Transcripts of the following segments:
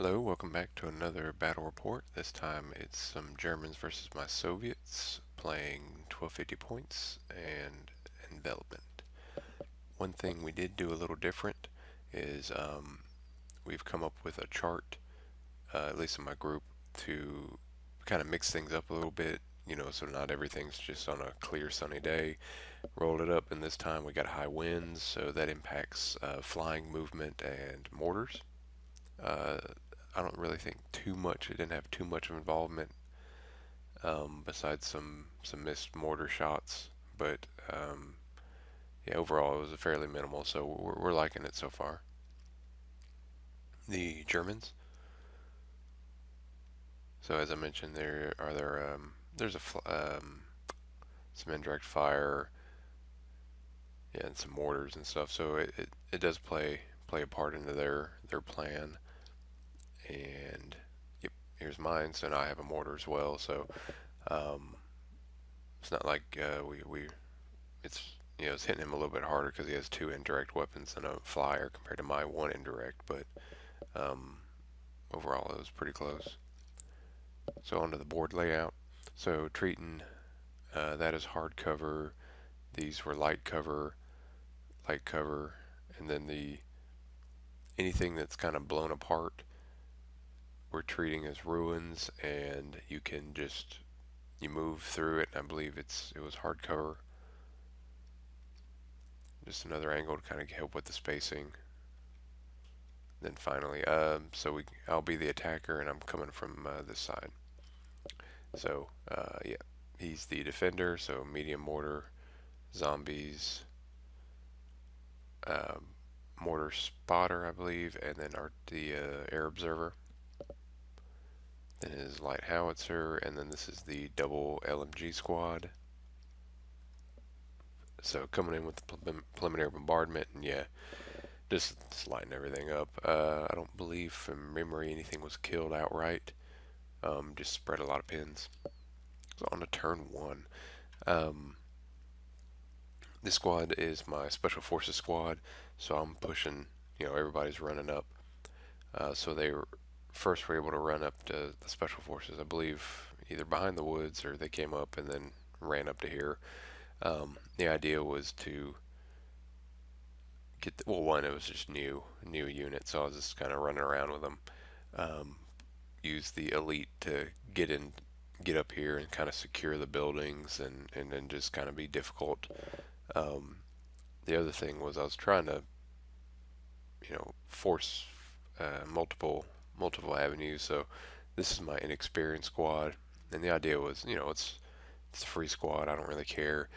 Hello, welcome back to another battle report. This time it's some Germans versus my Soviets playing 1250 points and envelopment. One thing we did do a little different is we've come up with a chart, at least in my group, to kind of mix things up a little bit, so not everything's just on a clear sunny day. Rolled it up, and this time we got high winds, so that impacts flying movement and mortars. Uh, I don't really think too much. It didn't have too much of involvement, besides some missed mortar shots. But yeah, overall it was fairly minimal. So we're liking it so far. The Germans. So as I mentioned, there's some indirect fire, yeah, and some mortars and stuff. So it does play a part into their plan. And yep, here's mine. So now I have a mortar as well. So um, it's not like we it's it's hitting him a little bit harder because he has two indirect weapons and a flyer compared to my one indirect. But um, overall, it was pretty close. So onto the board layout. So treating that is hard cover. These were light cover, and then the anything that's kind of blown apart, we're treating as ruins, and you move through it. And I believe it was hard cover. Just another angle to kind of help with the spacing. Then finally, I'll be the attacker, and I'm coming from this side. So yeah, he's the defender. So medium mortar, zombies, um, mortar spotter, I believe, and then the air observer. Then his light howitzer, and then this is the double LMG squad. So coming in with the preliminary bombardment, and yeah, just lighting everything up. I don't believe from memory anything was killed outright. Just spread a lot of pins. So on to turn one. Um, this squad is my special forces squad, so I'm pushing. Everybody's running up. So they first were able to run up to the special forces. I believe either behind the woods or they came up and then ran up to here. The idea was to one, it was just new unit, so I was just kind of running around with them. Um, use the elite to get up here and kind of secure the buildings and then just kind of be difficult. Um, the other thing was I was trying to force multiple avenues. So this is my inexperienced squad, and the idea was it's a free squad. I don't really care,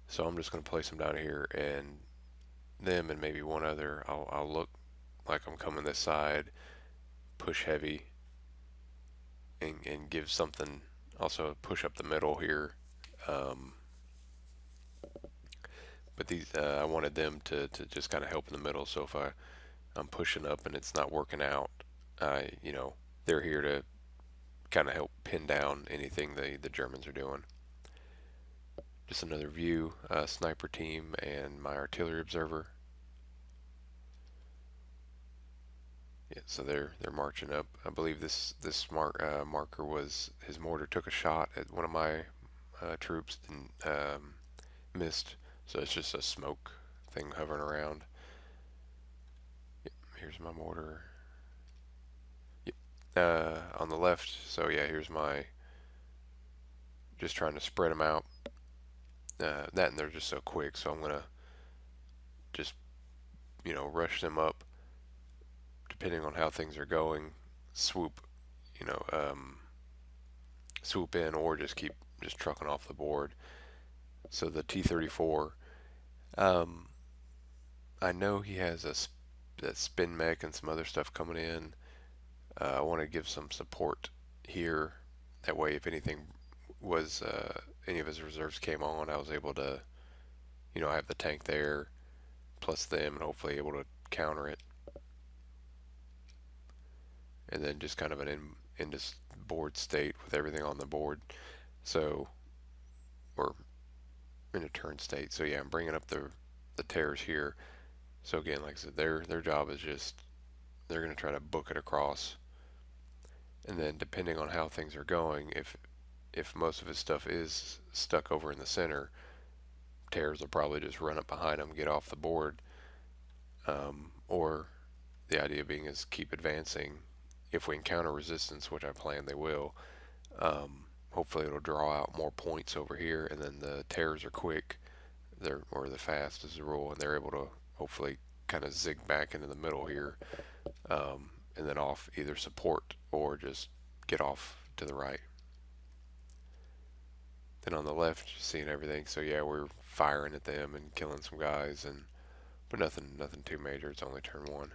so I'm just gonna place them down here and them and maybe one other. I'll look like I'm coming this side, push heavy, and give something. Also push up the middle here. Um, but these I wanted them to just kind of help in the middle. So if I'm pushing up and it's not working out, they're here to kind of help pin down anything the Germans are doing. Just another view, sniper team and my artillery observer. Yeah, so they're marching up. I believe this marker was his mortar took a shot at one of my troops and missed. So it's just a smoke thing hovering around. Yep, here's my mortar. Yep, on the left. So yeah, here's my just trying to spread them out. That and they're just so quick, so I'm gonna just rush them up depending on how things are going. Swoop, you know, um, swoop in or just keep just trucking off the board. So the T-34, um, I know he has that spin mech and some other stuff coming in. I want to give some support here. That way, if anything was any of his reserves came on, I was able to, I have the tank there plus them and hopefully able to counter it. And then just kind of in this board state with everything on the board. So we're in a turn state. So yeah, I'm bringing up the tears here. So again, like I said, their job is just they're going to try to book it across. And then depending on how things are going, if most of his stuff is stuck over in the center, Tears will probably just run up behind him, get off the board, or the idea being is keep advancing. If we encounter resistance, which I plan they will, hopefully it'll draw out more points over here, and then the Tears are quick, they're fast as a rule, and they're able to hopefully kind of zig back into the middle here, and then off either support or just get off to the right. Then on the left, you're seeing everything. So yeah, we're firing at them and killing some guys, and but nothing too major. It's only turn one.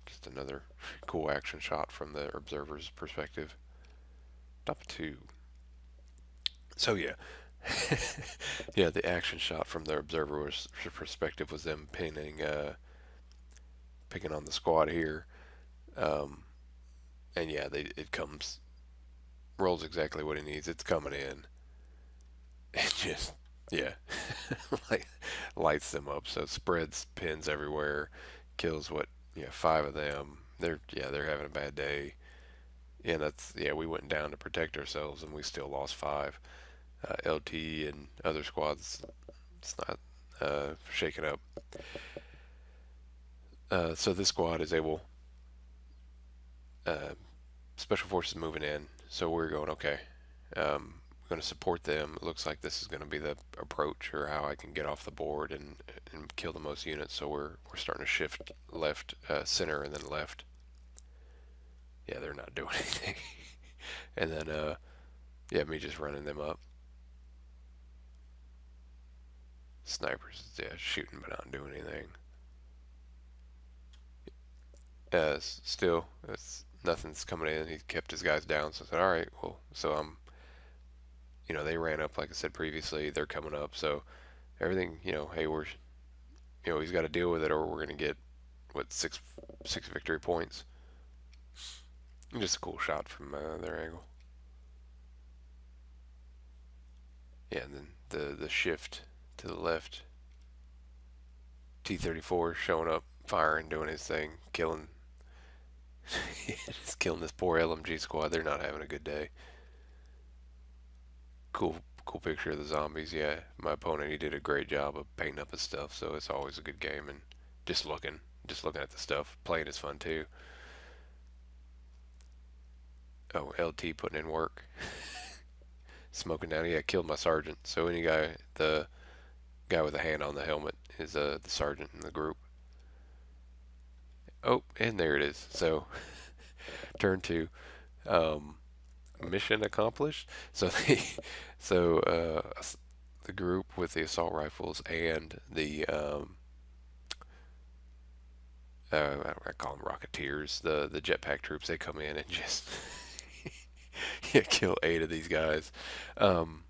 Just another cool action shot from the observer's perspective. Top two. So yeah, yeah, the action shot from the observer's perspective was them picking on the squad here, um, and yeah, it comes rolls exactly what he needs. It's coming in, and just yeah, like lights them up. So spreads pins everywhere, kills what yeah five of them. They're having a bad day. Yeah, that's yeah. We went down to protect ourselves, and we still lost five. LT and other squads, it's not shaken up. So this squad is able. Uh, Special forces moving in, so we're going okay. We're going to support them. It looks like this is going to be the approach or how I can get off the board and kill the most units. So we're starting to shift left, center, and then left. Yeah, they're not doing anything. And then yeah, me just running them up. Snipers, yeah, shooting but not doing anything. Still, nothing's coming in. He kept his guys down, so I said, all right, well, so they ran up like I said previously. They're coming up, so everything, hey, he's got to deal with it, or we're gonna get what six victory points. Just a cool shot from their angle. Yeah, and then the shift to the left. T-34 showing up, firing, doing his thing, killing, just killing this poor LMG squad. They're not having a good day. Cool picture of the zombies. Yeah, my opponent, he did a great job of painting up his stuff, so it's always a good game. And just looking at the stuff, playing is fun too. Oh, LT putting in work, smoking down. Yeah, killed my sergeant. So the guy with the hand on the helmet is the sergeant in the group. Oh, and there it is. So turn two. Um, Mission accomplished. So the group with the assault rifles and the I call them Rocketeers, the jetpack troops, they come in and just yeah, kill eight of these guys. Um,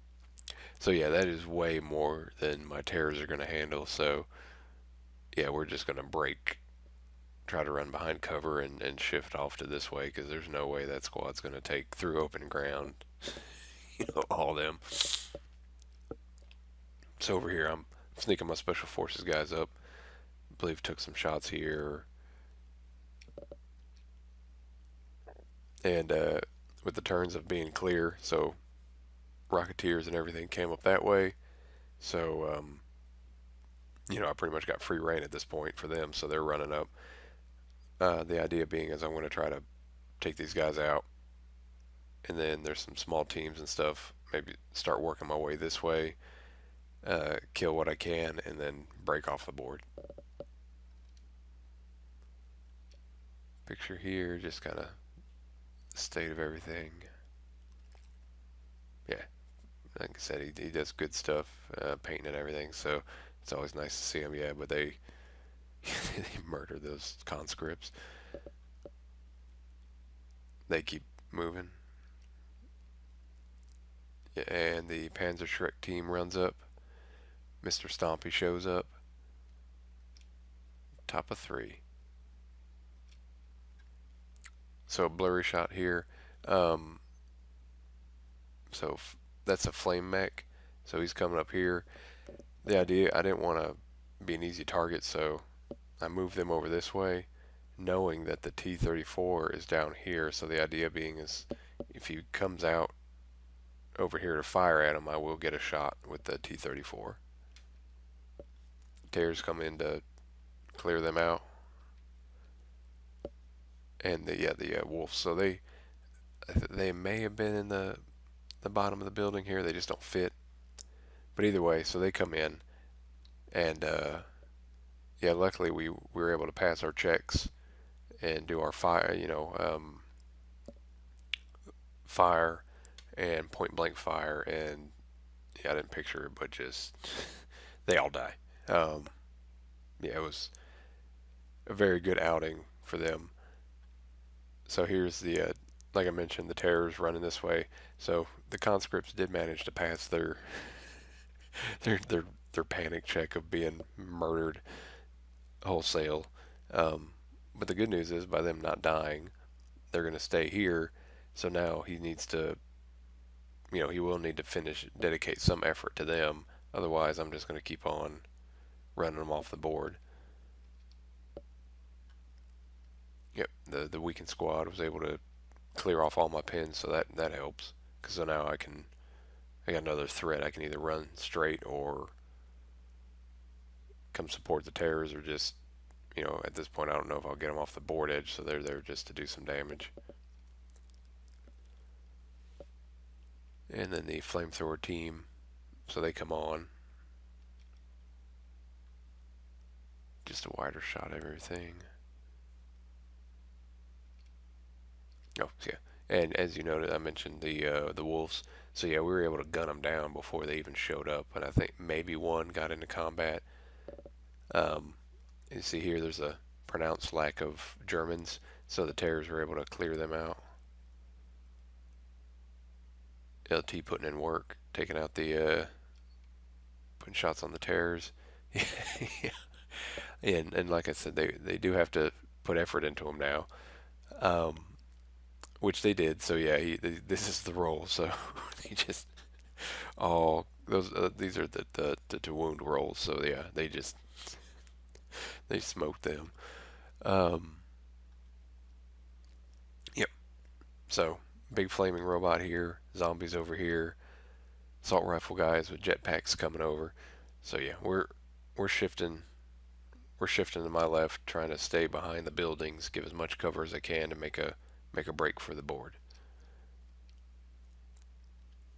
so yeah, that is way more than my terrors are going to handle. So yeah, we're just going to try to run behind cover and shift off to this way because there's no way that squad's going to take through open ground. All them. So over here, I'm sneaking my special forces guys up. I believe took some shots here, and with the turns of being clear, so Rocketeers and everything came up that way. So I pretty much got free reign at this point for them. So they're running up. The idea being is I'm going to try to take these guys out, and then there's some small teams and stuff. Maybe start working my way this way, kill what I can, and then break off the board. Picture here, just kind of the state of everything. Yeah, like I said, he does good stuff, painting and everything. So it's always nice to see him. Yeah, but they they murder those conscripts. They keep moving. Yeah, and the Panzer Shrek team runs up. Mr. Stompy shows up. Top of three. So a blurry shot here. Um, so that's a flame mech. So he's coming up here. The idea, I didn't want to be an easy target, so I moved them over this way. knowing that the T-34 is down here. So the idea being is if he comes out over here to fire at him, I will get a shot with the T-34. Tears come in to clear them out, and the wolves. So they may have been in the bottom of the building here. They just don't fit. But either way, so they come in, and yeah, luckily we were able to pass our checks and do our fire, fire and point blank fire, and yeah, I didn't picture it, but just they all die. Um, yeah, it was a very good outing for them. So here's like I mentioned, the terrors running this way. So the conscripts did manage to pass their their their panic check of being murdered wholesale. Um, but the good news is, by them not dying, they're going to stay here. So now he needs to, he will need to dedicate some effort to them. Otherwise, I'm just going to keep on running them off the board. Yep, the weakened squad was able to clear off all my pins, so that helps. Because so now I got another threat. I can either run straight or come support the terrors, or just, at this point, I don't know if I'll get them off the board edge, so they're there just to do some damage. And then the flamethrower team, so they come on. Just a wider shot of everything. Oh, yeah. And as you noted, I mentioned the wolves. So yeah, we were able to gun them down before they even showed up, and I think maybe one got into combat. Um, you see here, there's a pronounced lack of Germans, so the terrors were able to clear them out. LT putting in work, taking out putting shots on the terrors. Yeah. And like I said, they do have to put effort into them now, um, which they did. So yeah, this is the role. So he just all those these are the to wound rolls. So yeah, they smoked them. Um, yep. So big flaming robot here, zombies over here, assault rifle guys with jetpacks coming over. So yeah, we're shifting. We're shifting to my left, trying to stay behind the buildings, give as much cover as I can to make a break for the board.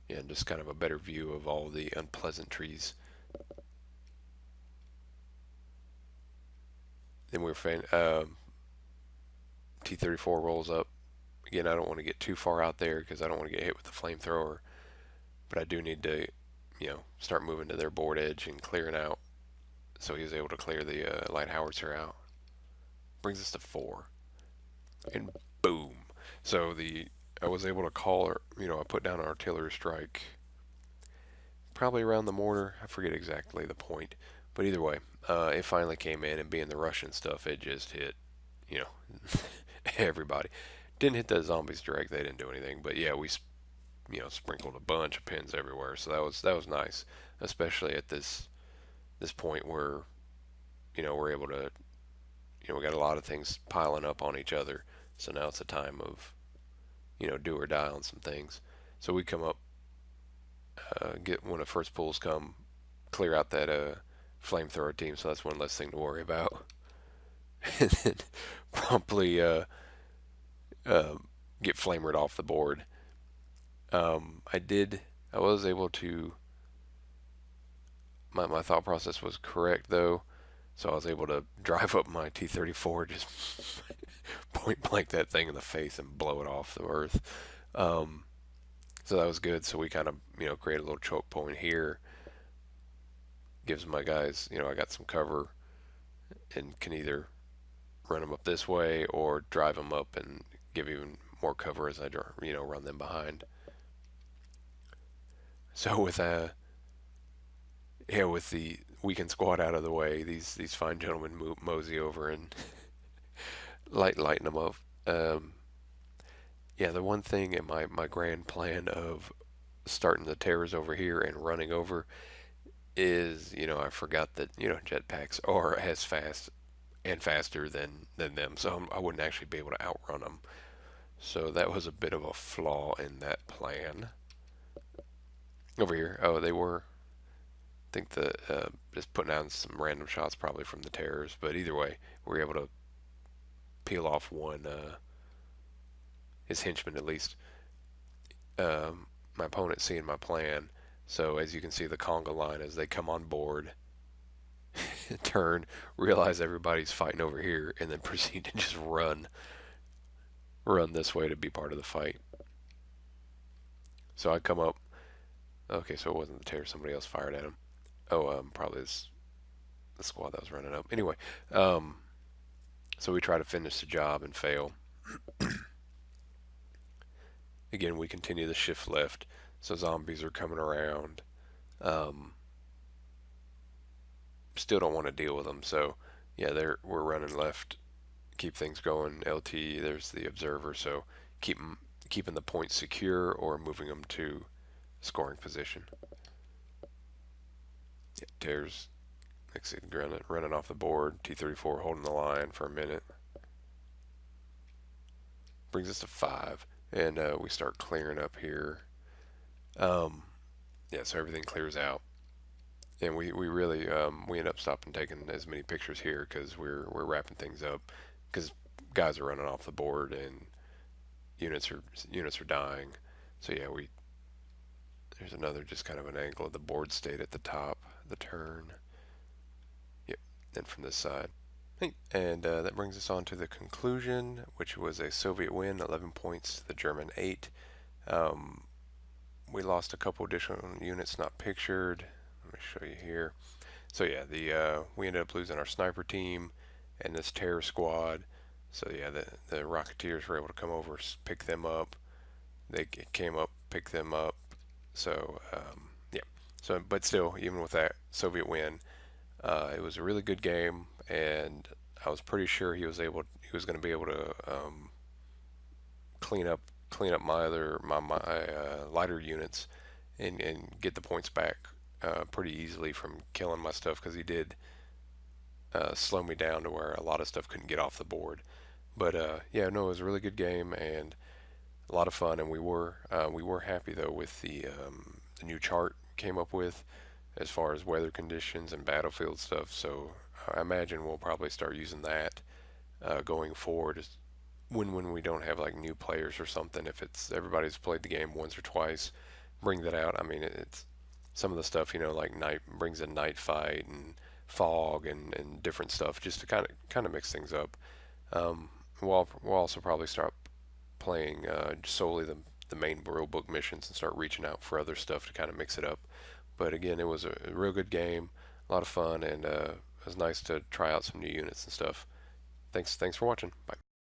Yeah, and just kind of a better view of all the unpleasantries. Then we're T-34 rolls up. Again, I don't want to get too far out there because I don't want to get hit with the flamethrower, but I do need to, start moving to their board edge and clearing out. So he was able to clear the light howitzer out. Brings us to 4, and boom. So I was able to call her. I put down an artillery strike, probably around the mortar. I forget exactly the point, but either way, it finally came in, and being the Russian stuff, it just hit, you know, everybody. Didn't hit the zombies direct; they didn't do anything. But yeah, we sprinkled a bunch of pins everywhere, so that was nice, especially at this point where we're able to we got a lot of things piling up on each other. So now it's a time of do or die on some things. So we come up, get when the first pulls come, clear out that flamethrower team. So that's one less thing to worry about. And then promptly uh, get flamered off the board. I was able to. My thought process was correct though, so I was able to drive up my T-34, just point blank that thing in the face and blow it off the earth. Um, so that was good. So we kind of create a little choke point here. Gives my guys I got some cover and can either run them up this way or drive them up and give even more cover as I run them behind. So with the weekend squad out of the way, these fine gentlemen mosey over and lighten them up. Yeah, the one thing in my grand plan of starting the terrors over here and running over is I forgot that jetpacks are as fast and faster than them, so I wouldn't actually be able to outrun them. So that was a bit of a flaw in that plan. Over here, oh, they were. I think the just putting down some random shots probably from the terrors, but either way, we were able to peel off one his henchman at least. My opponent seeing my plan, so as you can see, the conga line as they come on board, turn, realize everybody's fighting over here, and then proceed to just run this way to be part of the fight. So I come up. Okay, so it wasn't the terror. Somebody else fired at him. Oh, probably the squad that was running up. Anyway, um, so we try to finish the job and fail. Again, we continue the shift left, so zombies are coming around. Um, Still don't want to deal with them, so yeah, we're running left, keep things going. LT, there's the observer, so keep keeping the points secure or moving them to scoring position. Yeah, Tears running off the board. T-34 holding the line for a minute. Brings us to 5, and we start clearing up here. Um, yeah, so everything clears out, and we really we end up stopping taking as many pictures here because we're wrapping things up because guys are running off the board and units are dying. So yeah, we there's another just kind of an angle of the board state at the top, the turn. Yep, then from this side. And that brings us on to the conclusion, which was a Soviet win, 11 points to the German 8. Um, we lost a couple additional units not pictured. Let me show you here. So yeah, the we ended up losing our sniper team and this terror squad. So yeah, the Rocketeers were able to come over, pick them up. They came up, picked them up. So yeah. So but still, even with that Soviet win, it was a really good game, and I was pretty sure he was going to be able to clean up my other my lighter units and get the points back pretty easily from killing my stuff because he did slow me down to where a lot of stuff couldn't get off the board. But yeah, no, it was a really good game and a lot of fun, and we were happy though with the new chart we came up with as far as weather conditions and battlefield stuff. So I imagine we'll probably start using that going forward when we don't have like new players or something. If it's everybody's played the game once or twice, bring that out. I mean, it's some of the stuff like night brings in night fight and fog and different stuff just to kind of mix things up. We'll also probably start playing solely the main rule book missions and start reaching out for other stuff to kind of mix it up. But again, it was a real good game, a lot of fun, and it was nice to try out some new units and stuff. Thanks for watching. Bye.